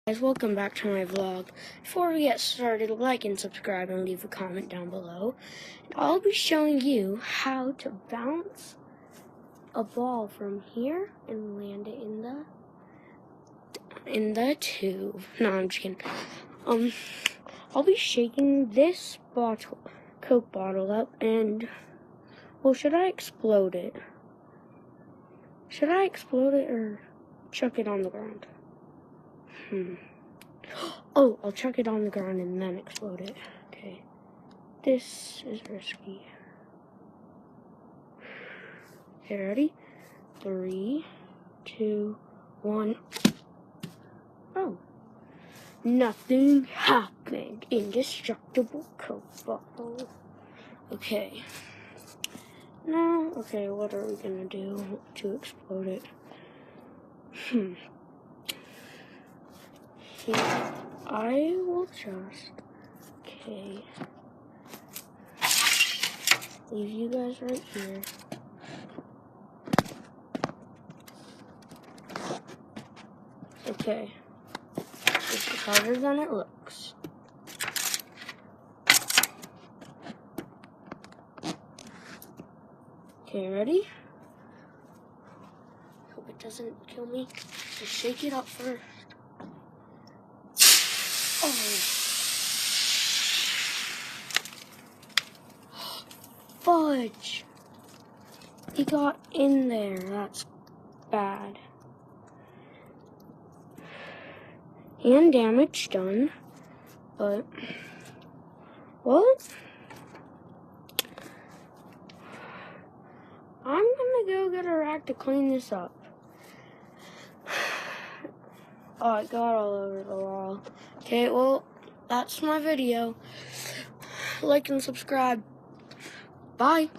Guys, welcome back to my vlog. Before we get started, like and subscribe and leave a comment down below. And I'll be showing you how to bounce a ball from here and land it in the tube. No, I'm just kidding. I'll be shaking this Coke bottle up and, well, should I explode it? Should I explode it or chuck it on the ground? Oh, I'll chuck it on the ground and then explode it. Okay. This is risky. Okay, ready? 3, 2, 1. Oh. Nothing happened. Indestructible Coke bottle. Okay. Now, okay, what are we gonna do to explode it? I will just, leave you guys right here. Okay, this is harder than it looks. Okay, ready? Hope it doesn't kill me. Just shake it up first. Oh. Fudge! He got in there. That's bad. And damage done. But, what? I'm gonna go get a rag to clean this up. Oh, it got all over the wall. Okay, well, that's my video. Like and subscribe. Bye.